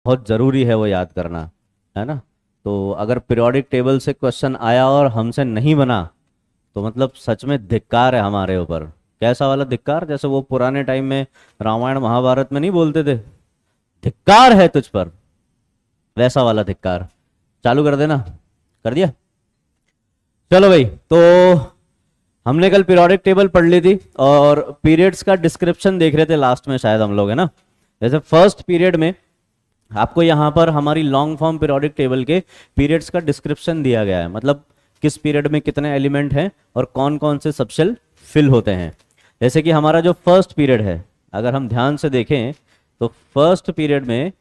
बहुत ज़रूरी है वो याद करना, है ना। तो अगर पीरियोडिक टेबल से क्वेश्चन आया और हमसे नहीं बना तो मतलब सच में धिक्कार है हमारे ऊपर। कैसा वाला धिक्कार, जैसे वो पुराने टाइम में रामायण महाभारत में नहीं बोलते थे, धिक्कार है तुझ पर, वैसा वाला धिक्कार। चालू कर देना। कर दिया। चलो भाई, तो हमने कल पीरियोडिक टेबल पढ़ ली थी और पीरियड्स का डिस्क्रिप्शन देख रहे थे लास्ट में शायद हम लोग, है ना। जैसे फर्स्ट पीरियड में आपको यहाँ पर हमारी लॉन्ग फॉर्म पीरियोडिक टेबल के पीरियड्स का डिस्क्रिप्शन दिया गया है, मतलब किस पीरियड में कितने एलिमेंट हैं और कौन कौन से सबशेल फिल होते हैं। जैसे कि हमारा जो फर्स्ट पीरियड है, अगर हम ध्यान से देखें तो फर्स्ट पीरियड में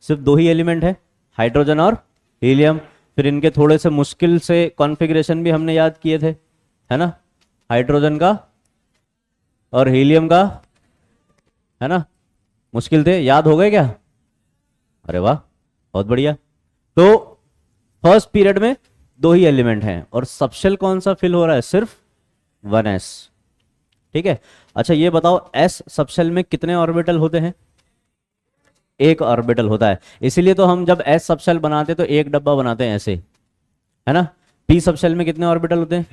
सिर्फ दो ही एलिमेंट है, हाइड्रोजन और हीलियम। फिर इनके थोड़े से मुश्किल से कॉन्फ़िगरेशन भी हमने याद किए थे, है ना, हाइड्रोजन का और हीलियम का, है ना। मुश्किल थे, याद हो गए क्या? अरे वाह, बहुत बढ़िया। तो फर्स्ट पीरियड में दो ही एलिमेंट हैं और सबशेल कौन सा फिल हो रहा है? सिर्फ 1s। ठीक है। अच्छा ये बताओ, s सबशेल में कितने ऑर्बिटल होते हैं? एक ऑर्बिटल होता है। इसीलिए तो हम जब s सबशेल बनाते तो एक डब्बा बनाते हैं ऐसे, है ना। p सबशेल में कितने ऑर्बिटल होते हैं?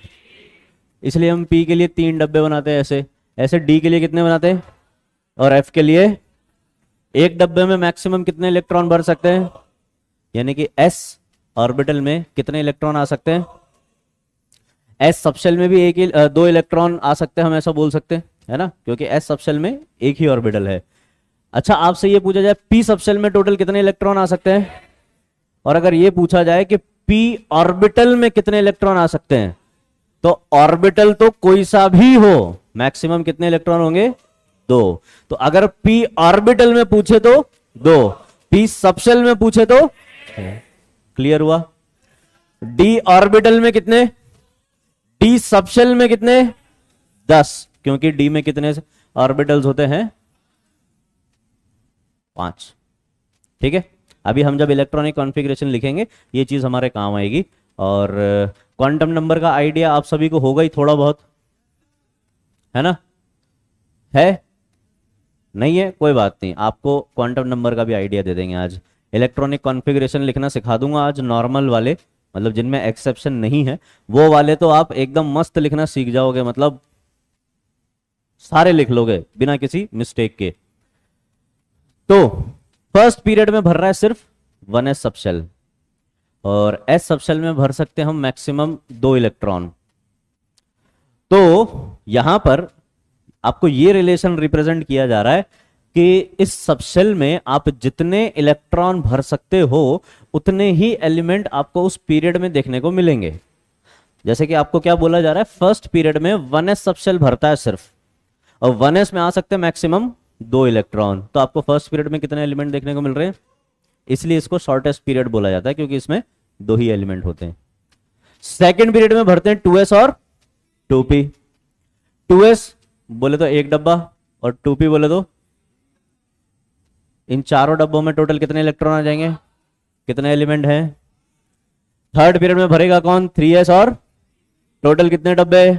इसलिए हम p के लिए 3 डब्बे बनाते हैं ऐसे। ऐसे d के लिए कितने बनाते हैं? और f के लिए एक डब्बे में मैक्सिमम कितने इलेक्ट्रॉन भर सकते हैं? यानी कि s ऑर्बिटल में कितने इलेक्ट्रॉन आ सकते हैं? s सबशेल में भी एक ही दो इलेक्ट्रॉन आ सकते हैं, हम ऐसा बोल सकते हैं, है ना, क्योंकि s सबशेल में एक ही ऑर्बिटल है। अच्छा आपसे ये पूछा जाए p सबशेल में टोटल कितने इलेक्ट्रॉन आ सकते हैं, और अगर ये पूछा जाए कि p ऑर्बिटल में कितने इलेक्ट्रॉन आ सकते हैं, तो ऑर्बिटल तो कोई सा भी हो, मैक्सिमम कितने इलेक्ट्रॉन होंगे? 2। तो अगर p ऑर्बिटल में पूछे तो 2, p सबशेल में पूछे तो, क्लियर हुआ। d ऑर्बिटल में कितने? d सबशेल में कितने? 10, क्योंकि d में कितने ऑर्बिटल्स होते हैं? 5। ठीक है। अभी हम जब इलेक्ट्रॉनिक कॉन्फ़िगरेशन लिखेंगे ये चीज हमारे काम आएगी। और क्वांटम नंबर का आइडिया आप सभी को होगा ही थोड़ा बहुत, है ना। है नहीं है, कोई बात नहीं, आपको क्वांटम नंबर का भी आइडिया दे देंगे आज। इलेक्ट्रॉनिक कॉन्फ़िगरेशन लिखना सिखा दूंगा आज, नॉर्मल वाले, मतलब जिनमें एक्सेप्शन नहीं है वो वाले तो आप एकदम मस्त लिखना सीख जाओगे, मतलब सारे लिख लोगे बिना किसी मिस्टेक के। तो फर्स्ट पीरियड में भर रहा है सिर्फ 1s सबशेल, और s सबशेल में भर सकते हैं हम मैक्सिमम 2 इलेक्ट्रॉन। तो यहां पर आपको ये रिलेशन रिप्रेजेंट किया जा रहा है कि इस सबशेल में आप जितने इलेक्ट्रॉन भर सकते हो उतने ही एलिमेंट आपको उस पीरियड में देखने को मिलेंगे। जैसे कि आपको क्या बोला जा रहा है, फर्स्ट पीरियड में 1s सबशेल भरता है सिर्फ, और 1s में आ सकते हैं मैक्सिमम 2 इलेक्ट्रॉन। तो आपको फर्स्ट पीरियड में कितने एलिमेंट देखने को मिल रहे हैं? इसलिए इसको शॉर्टेस्ट पीरियड बोला जाता है, क्योंकि इसमें 2 ही एलिमेंट होते हैं। सेकेंड पीरियड में भरते हैं 2s और 2p। 2s बोले तो एक डब्बा, और 2p बोले तो इन चारों डब्बों में टोटल कितने इलेक्ट्रॉन आ जाएंगे? कितने एलिमेंट हैं? थर्ड पीरियड में भरेगा कौन? 3s, और टोटल कितने डब्बे?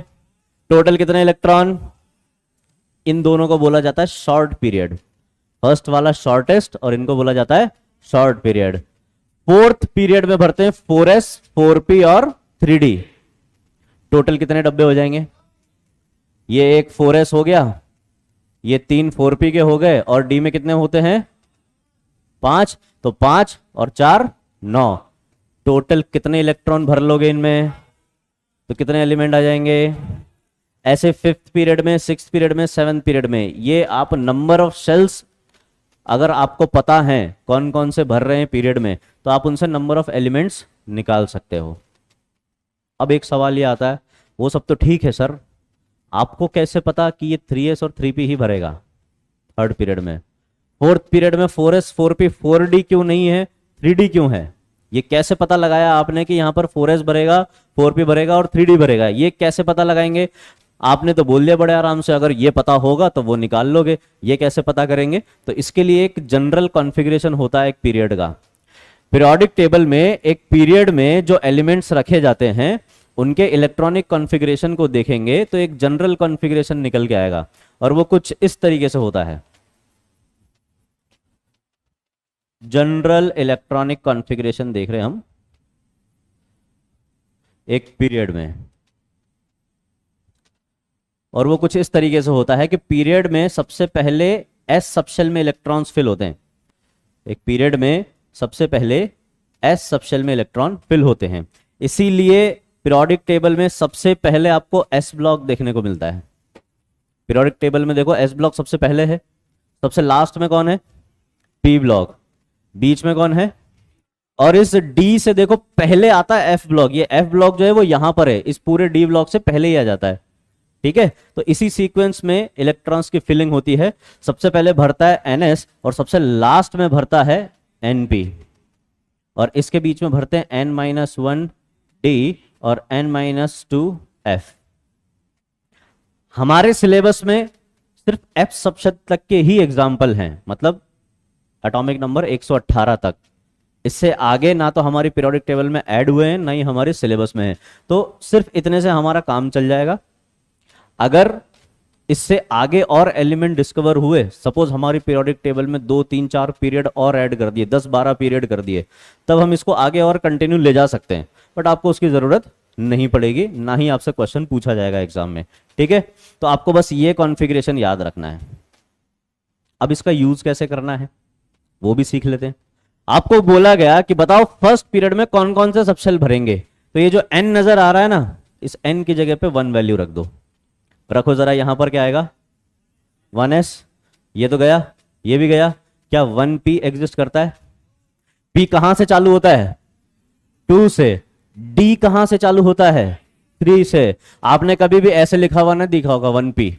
टोटल कितने इलेक्ट्रॉन? इन दोनों को बोला जाता है शॉर्ट पीरियड। फर्स्ट वाला शॉर्टेस्ट और इनको बोला जाता है शॉर्ट पीरियड। फोर्थ पीरियड में भरते हैं 4s, 4p और 3d। टोटल कितने डब्बे हो जाएंगे? ये एक 4s हो गया, ये 3 4p के हो गए, और d में कितने होते हैं? 5। तो 5 और 4 9। टोटल कितने इलेक्ट्रॉन भर लोगे इनमें? तो कितने एलिमेंट आ जाएंगे? ऐसे फिफ्थ पीरियड में, सिक्स पीरियड में, सेवन्थ पीरियड में, ये आप नंबर ऑफ शेल्स अगर आपको पता है कौन कौन से भर रहे हैं पीरियड में, तो आप उनसे नंबर ऑफ एलिमेंट्स निकाल सकते हो। अब एक सवाल ये आता है, वो सब तो ठीक है सर, आपको कैसे पता कि ये 3s और 3p ही भरेगा थर्ड पीरियड में? फोर्थ पीरियड में 4s 4p 4d क्यों नहीं है, 3d क्यों है? ये कैसे पता लगाया आपने कि यहां पर 4s भरेगा, 4p भरेगा और 3d भरेगा? ये कैसे पता लगाएंगे? आपने तो बोल दिया बड़े आराम से, अगर ये पता होगा तो वो निकाल लोगे। ये कैसे पता करेंगे? तो इसके लिए एक जनरल कॉन्फ़िगरेशन होता है एक पीरियड का। पीरियोडिक टेबल में एक पीरियड में जो एलिमेंट्स रखे जाते हैं उनके इलेक्ट्रॉनिक कॉन्फ़िगरेशन को देखेंगे तो एक जनरल कॉन्फ़िगरेशन निकल के आएगा, और वो कुछ इस तरीके से होता है। जनरल इलेक्ट्रॉनिक कॉन्फ़िगरेशन देख रहे हैं हम एक पीरियड में, और वो कुछ इस तरीके से होता है कि पीरियड में सबसे पहले एस सबशेल में इलेक्ट्रॉन्स फिल होते हैं। एक पीरियड में सबसे पहले एस सबशेल में इलेक्ट्रॉन फिल होते हैं, इसीलिए पीरियोडिक टेबल में सबसे पहले आपको एस ब्लॉक देखने को मिलता है। पीरियोडिक टेबल में देखो एस ब्लॉक सबसे पहले है, सबसे लास्ट में कौन है, पी ब्लॉक, बीच में कौन है, और इस डी से देखो पहले आता है एफ ब्लॉक। ये एफ ब्लॉक जो है वो यहां पर है, इस पूरे डी ब्लॉक से पहले ही आ जाता है। ठीक है, तो इसी सीक्वेंस में इलेक्ट्रॉन्स की फिलिंग होती है। सबसे पहले भरता है एनएस और सबसे लास्ट में भरता है एनपी, और इसके बीच में भरते हैं n-1 डी और n-2 एफ। हमारे सिलेबस में सिर्फ एफ सबशेल तक के ही एग्जाम्पल हैं, मतलब एटॉमिक नंबर 118 तक। इससे आगे ना तो हमारी पीरियोडिक टेबल में ऐड हुए हैं, ना ही हमारे सिलेबस में है, तो सिर्फ इतने से हमारा काम चल जाएगा। अगर इससे आगे और एलिमेंट डिस्कवर हुए, सपोज हमारी पीरियोडिक टेबल में 2 3 4 पीरियड और ऐड कर दिए, 10-12 पीरियड कर दिए, तब हम इसको आगे और कंटिन्यू ले जा सकते हैं, बट आपको उसकी जरूरत नहीं पड़ेगी, ना ही आपसे क्वेश्चन पूछा जाएगा एग्जाम में। ठीक है, तो आपको बस ये कॉन्फ़िगरेशन याद रखना है। अब इसका यूज कैसे करना है वो भी सीख लेते हैं। आपको बोला गया कि बताओ फर्स्ट पीरियड में कौन कौन से सबशेल भरेंगे, तो ये जो n नजर आ रहा है ना, इस n की जगह पे 1 वैल्यू रख दो। रखो जरा, यहां पर क्या आएगा, 1s, ये तो गया, ये भी गया। क्या 1p एग्जिस्ट करता है? p कहां से चालू होता है, 2 से। d कहां से चालू होता है, 3 से। आपने कभी भी ऐसे लिखा हुआ नहीं देखा होगा 1p,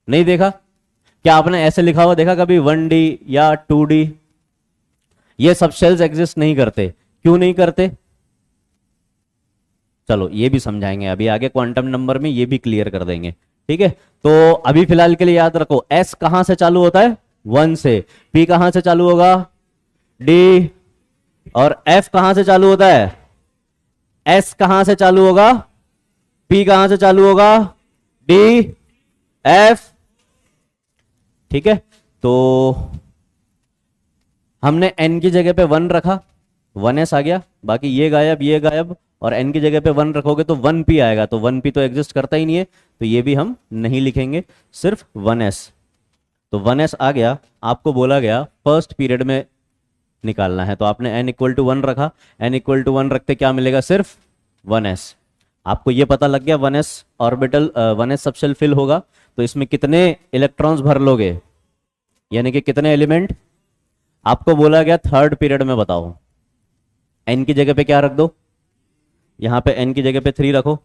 नहीं देखा? क्या आपने ऐसे लिखा हुआ देखा कभी 1d या 2d? ये सबशेल्स एग्जिस्ट नहीं करते। क्यों नहीं करते, चलो ये भी समझाएंगे अभी आगे, क्वांटम नंबर में ये भी क्लियर कर देंगे। ठीक है, तो अभी फिलहाल के लिए याद रखो, S कहां से चालू होता है, 1 से। P कहां से चालू होगा, D। और F कहां से चालू होता है, S कहां से चालू होगा, P कहां से चालू होगा, D, F। ठीक है, तो हमने n की जगह पे 1 रखा, 1s आ गया, बाकी ये गायब ये गायब, और n की जगह पे 1 रखोगे तो 1p आएगा, तो 1p तो एग्जिस्ट करता ही नहीं है, तो ये भी हम नहीं लिखेंगे, सिर्फ 1s। तो 1s आ गया। आपको बोला गया फर्स्ट पीरियड में निकालना है, तो आपने n इक्वल टू 1 रखा, n इक्वल टू 1 रखते क्या मिलेगा, सिर्फ 1s। आपको ये पता लग गया 1s orbital 1s subshell fill होगा, तो इसमें कितने इलेक्ट्रॉन्स भर लोगे, यानी कि कितने एलिमेंट। आपको बोला गया थर्ड पीरियड में बताओ, n की जगह पे क्या रख दो, यहां पे n की जगह पे 3 रखो,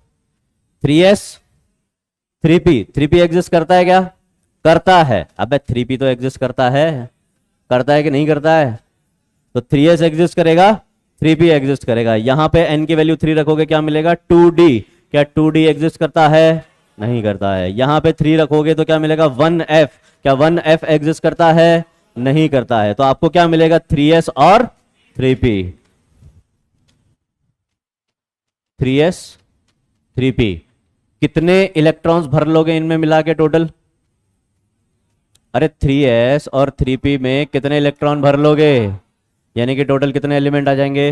3s 3p एग्जिस्ट करता है क्या, करता है। अबे 3p तो एग्जिस्ट करता है कि नहीं करता है, तो 3s एग्जिस्ट करेगा, 3p एग्जिस्ट करेगा। यहां पे n की वैल्यू 3 रखोगे क्या मिलेगा, 2d। क्या 2d एग्जिस्ट करता है, नहीं करता है। यहां पे 3 रखोगे तो क्या मिलेगा, 1f। क्या 1f एग्जिस्ट करता है, नहीं करता है। तो आपको क्या मिलेगा, 3s और 3p, 3s 3p। कितने इलेक्ट्रॉन्स भर लोगे इनमें मिला के टोटल, अरे 3s और 3p में कितने इलेक्ट्रॉन भर लोगे, यानी कि टोटल कितने एलिमेंट आ जाएंगे।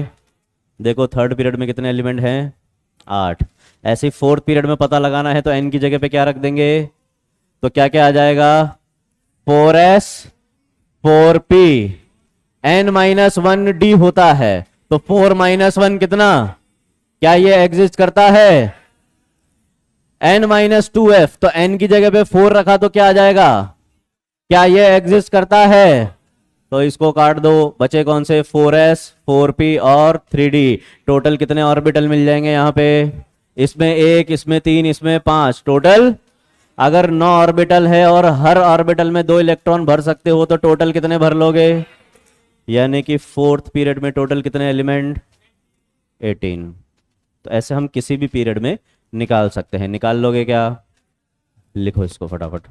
देखो थर्ड पीरियड में कितने एलिमेंट हैं, 8। ऐसे ही फोर्थ पीरियड में पता लगाना है तो n की जगह पे क्या रख देंगे, तो क्या क्या आ जाएगा, 4s 4p, n-1d होता है, तो 4-1 कितना, क्या ये एग्जिस्ट करता है, n-2f। तो n की जगह पे 4 रखा तो क्या आ जाएगा, क्या ये एग्जिस्ट करता है, तो इसको काट दो, बचे कौन से, 4s 4p और 3d। टोटल कितने ऑर्बिटल मिल जाएंगे यहाँ पे, इसमें 1, इसमें 3, इसमें 5, टोटल अगर 9 ऑर्बिटल है और हर ऑर्बिटल में 2 इलेक्ट्रॉन भर सकते हो तो टोटल कितने भर लोगे, यानी कि फोर्थ पीरियड में टोटल कितने एलिमेंट, 18। तो ऐसे हम किसी भी पीरियड में निकाल सकते हैं। निकाल लोगे क्या, लिखो इसको फटाफट।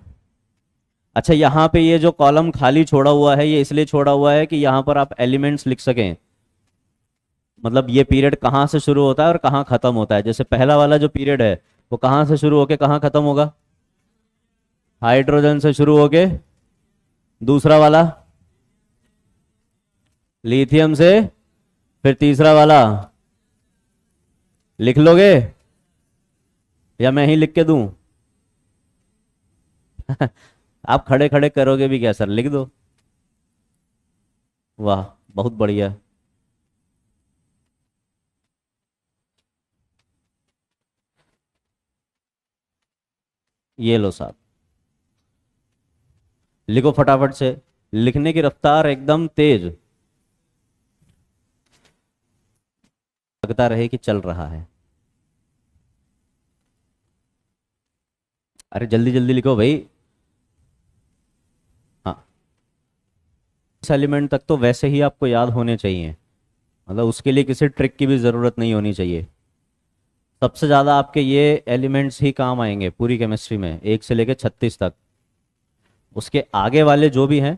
अच्छा, यहां पे ये जो कॉलम खाली छोड़ा हुआ है ये इसलिए छोड़ा हुआ है कि यहां पर आप एलिमेंट्स लिख सकें, मतलब ये पीरियड कहां से शुरू होता है और कहां खत्म होता है। जैसे पहला वाला जो पीरियड है वो कहां से शुरू होके कहां खत्म होगा, हाइड्रोजन से शुरू होके, दूसरा वाला लिथियम से, फिर तीसरा वाला लिख लोगे या मैं ही लिख के दूं? आप खड़े खड़े करोगे भी क्या सर, लिख दो। वाह, बहुत बढ़िया। ये लो साहब, लिखो फटाफट से, लिखने की रफ्तार एकदम तेज, लगता रहे कि चल रहा है। अरे जल्दी जल्दी लिखो भाई। हाँ, इस एलिमेंट तक तो वैसे ही आपको याद होने चाहिए, मतलब उसके लिए किसी ट्रिक की भी ज़रूरत नहीं होनी चाहिए। सबसे ज़्यादा आपके ये एलिमेंट्स ही काम आएंगे पूरी केमिस्ट्री में, 1 से लेकर 36 तक। उसके आगे वाले जो भी हैं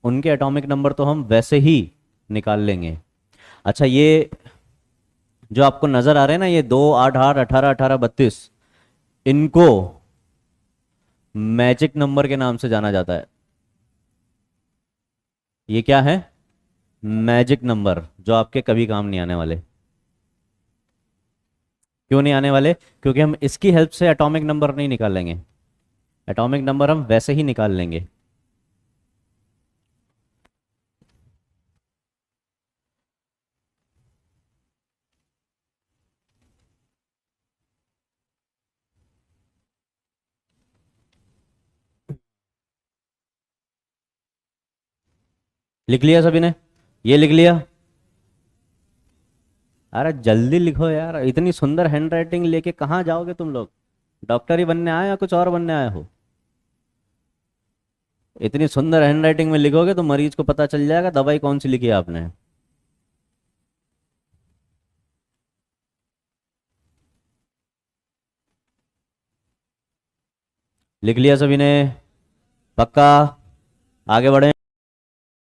उनके एटॉमिक नंबर तो हम वैसे ही निकाल लेंगे। अच्छा, ये जो आपको नज़र आ रहे हैं ना, ये 2, 8, 8, 18, 18, 32, इनको मैजिक नंबर के नाम से जाना जाता है। ये क्या है? मैजिक नंबर, जो आपके कभी काम नहीं आने वाले। क्यों नहीं आने वाले? क्योंकि हम इसकी हेल्प से एटॉमिक नंबर नहीं निकाल लेंगे, एटॉमिक नंबर हम वैसे ही निकाल लेंगे। लिख लिया सभी ने? ये लिख लिया? अरे जल्दी लिखो यार, इतनी सुंदर हैंडराइटिंग लेके कहाँ जाओगे तुम लोग? डॉक्टर ही बनने आए या कुछ और बनने आए हो? इतनी सुंदर हैंडराइटिंग में लिखोगे तो मरीज को पता चल जाएगा दवाई कौन सी लिखी है आपने। लिख लिया सभी ने? पक्का? आगे बढ़े?